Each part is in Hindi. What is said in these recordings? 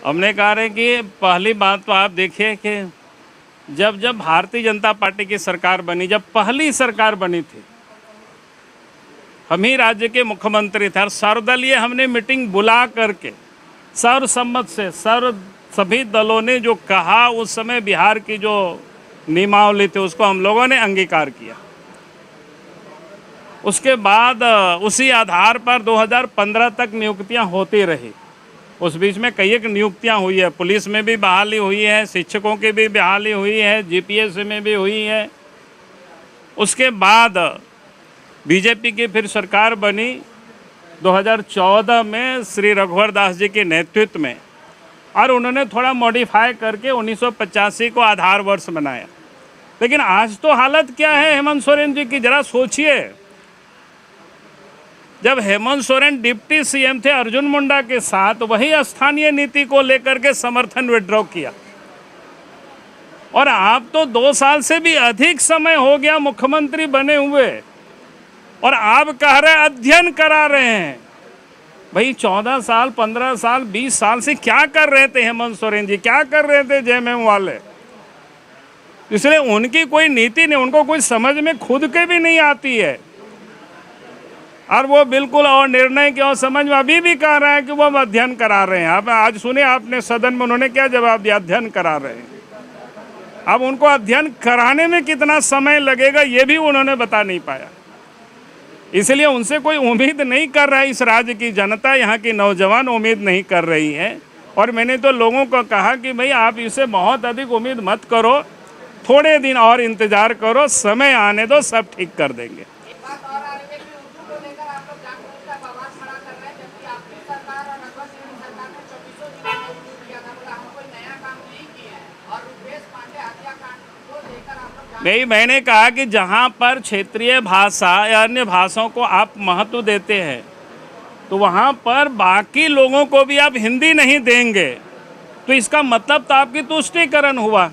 हमने कहा है कि पहली बात तो आप देखिए कि जब भारतीय जनता पार्टी की सरकार बनी, जब पहली सरकार बनी थी, हम ही राज्य के मुख्यमंत्री थे और सर्वदलीय हमने मीटिंग बुला करके सर्वसम्मत से सभी दलों ने जो कहा, उस समय बिहार की जो नियमावली थी उसको हम लोगों ने अंगीकार किया। उसके बाद उसी आधार पर 2015 तक नियुक्तियां होती रही। उस बीच में कई एक नियुक्तियां हुई है, पुलिस में भी बहाली हुई है, शिक्षकों की भी बहाली हुई है, जीपीएससी में भी हुई है। उसके बाद बीजेपी की फिर सरकार बनी 2014 में श्री रघुवर दास जी के नेतृत्व में, और उन्होंने थोड़ा मॉडिफाई करके 1985 को आधार वर्ष बनाया। लेकिन आज तो हालत क्या है हेमंत सोरेन जी की, जरा सोचिए। जब हेमंत सोरेन डिप्टी सीएम थे अर्जुन मुंडा के साथ, वही स्थानीय नीति को लेकर के समर्थन विड्रॉ किया, और आप तो 2 साल से भी अधिक समय हो गया मुख्यमंत्री बने हुए, और आप कह रहे अध्ययन करा रहे हैं। भाई 14 साल 15 साल 20 साल से क्या कर रहे थे हेमंत सोरेन जी, क्या कर रहे थे जेएमएम वाले? इसलिए उनकी कोई नीति नहीं, उनको कोई समझ में खुद के भी नहीं आती है, और वो बिल्कुल और निर्णय की और समझ में अभी भी कह रहे हैं कि वो अध्ययन करा रहे हैं। आप आज सुने आपने सदन में उन्होंने क्या जवाब दिया? अध्ययन करा रहे हैं। अब उनको अध्ययन कराने में कितना समय लगेगा ये भी उन्होंने बता नहीं पाया। इसलिए उनसे कोई उम्मीद नहीं कर रहा है, इस राज्य की जनता, यहाँ की नौजवान उम्मीद नहीं कर रही है। और मैंने तो लोगों को कहा कि भाई आप इसे बहुत अधिक उम्मीद मत करो, थोड़े दिन और इंतजार करो, समय आने दो, सब ठीक कर देंगे। नहीं, मैंने कहा कि जहाँ पर क्षेत्रीय भाषा या अन्य भाषाओं को आप महत्व देते हैं, तो वहाँ पर बाकी लोगों को भी आप हिंदी नहीं देंगे, तो इसका मतलब तो आपकी तुष्टीकरण हुआ।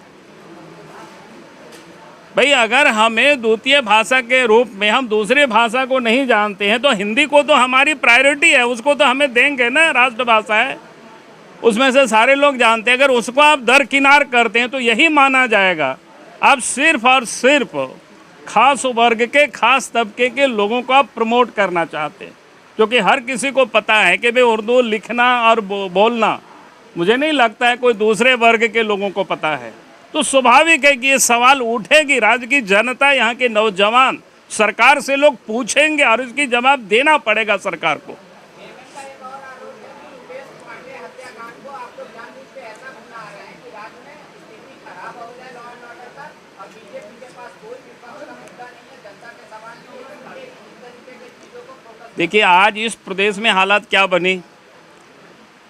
भाई अगर हमें द्वितीय भाषा के रूप में हम दूसरी भाषा को नहीं जानते हैं, तो हिंदी को तो हमारी प्रायोरिटी है, उसको तो हमें देंगे ना, राष्ट्रभाषा है, उसमें से सारे लोग जानते हैं। अगर उसको आप दरकिनार करते हैं तो यही माना जाएगा आप सिर्फ और सिर्फ खास वर्ग के, खास तबके के लोगों को आप प्रमोट करना चाहते हैं, क्योंकि हर किसी को पता है कि भाई उर्दू लिखना और बोलना मुझे नहीं लगता है कोई दूसरे वर्ग के लोगों को पता है। तो स्वाभाविक है कि ये सवाल उठेगी, राज्य की जनता, यहाँ के नौजवान सरकार से लोग पूछेंगे और इसकी जवाब देना पड़ेगा सरकार को। देखिए आज इस प्रदेश में हालत क्या बनी,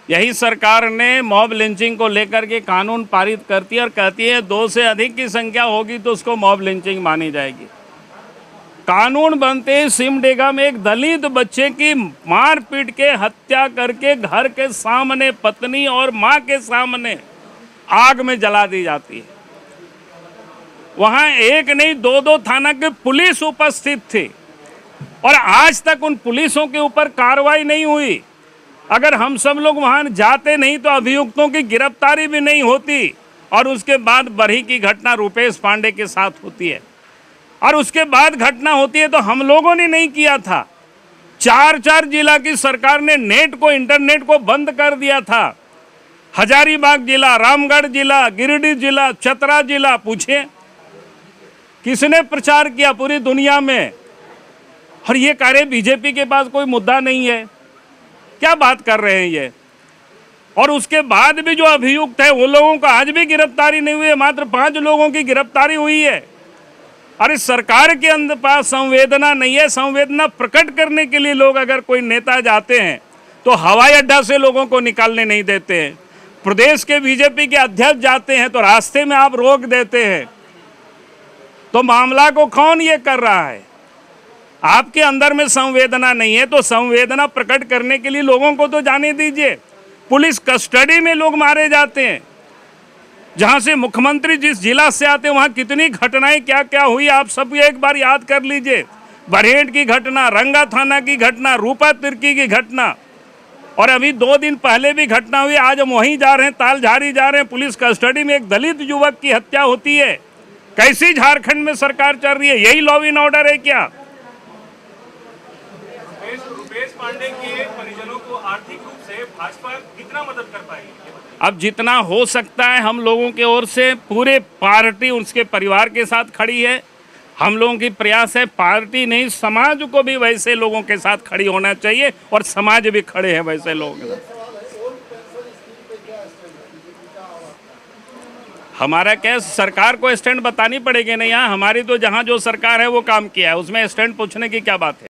यही सरकार ने मॉब लिंचिंग को लेकर के कानून पारित करती है और कहती है 2 से अधिक की संख्या होगी तो उसको मॉब लिंचिंग मानी जाएगी। कानून बनते ही सिमडेगा में एक दलित बच्चे की मार पीट के हत्या करके घर के सामने पत्नी और मां के सामने आग में जला दी जाती है। वहां एक नहीं 2-2 थाना के पुलिस उपस्थित थी, और आज तक उन पुलिसों के ऊपर कार्रवाई नहीं हुई। अगर हम सब लोग वहां जाते नहीं तो अभियुक्तों की गिरफ्तारी भी नहीं होती। और उसके बाद बरही की घटना रुपेश पांडे के साथ होती है, और उसके बाद घटना होती है तो हम लोगों ने नहीं किया था। 4 जिला की सरकार ने नेट को, इंटरनेट को बंद कर दिया था। हजारीबाग जिला, रामगढ़ जिला, गिरिडीह जिला, चतरा जिला, पूछिए किसने प्रचार किया पूरी दुनिया में। और ये कह रहे बीजेपी के पास कोई मुद्दा नहीं है, क्या बात कर रहे हैं ये। और उसके बाद भी जो अभियुक्त है वो लोगों को आज भी गिरफ्तारी नहीं हुई है, मात्र 5 लोगों की गिरफ्तारी हुई है। अरे सरकार के अंदर पास संवेदना नहीं है। संवेदना प्रकट करने के लिए लोग अगर कोई नेता जाते हैं तो हवाई अड्डा से लोगों को निकालने नहीं देते हैं। प्रदेश के बीजेपी के अध्यक्ष जाते हैं तो रास्ते में आप रोक देते हैं। तो मामला को कौन ये कर रहा है? आपके अंदर में संवेदना नहीं है, तो संवेदना प्रकट करने के लिए लोगों को तो जाने दीजिए। पुलिस कस्टडी में लोग मारे जाते हैं। जहां से मुख्यमंत्री जिस जिला से आते हैं वहां कितनी घटनाएं क्या क्या हुई आप सब एक बार याद कर लीजिए। बरहेट की घटना, रंगा थाना की घटना, रूपा तिर्की की घटना, और अभी 2 दिन पहले भी घटना हुई, आज हम वहीं जा रहे हैं, तालझारी जा रहे हैं, पुलिस कस्टडी में एक दलित युवक की हत्या होती है। कैसी झारखंड में सरकार चल रही है? यही लॉ एंड ऑर्डर है क्या? रुपेश पांडे के परिजनों को आर्थिक रूप से भाजपा कितना मदद कर पाएगी? अब जितना हो सकता है हम लोगों की ओर से, पूरे पार्टी उसके परिवार के साथ खड़ी है। हम लोगों की प्रयास है, पार्टी नहीं समाज को भी वैसे लोगों के साथ खड़ी होना चाहिए, और समाज भी खड़े हैं वैसे लोगों के साथ। हमारा क्या, सरकार को स्टैंड बतानी पड़ेगी नहीं। यहाँ हमारी तो जहाँ जो सरकार है वो काम किया है, उसमें स्टैंड पूछने की क्या बात है।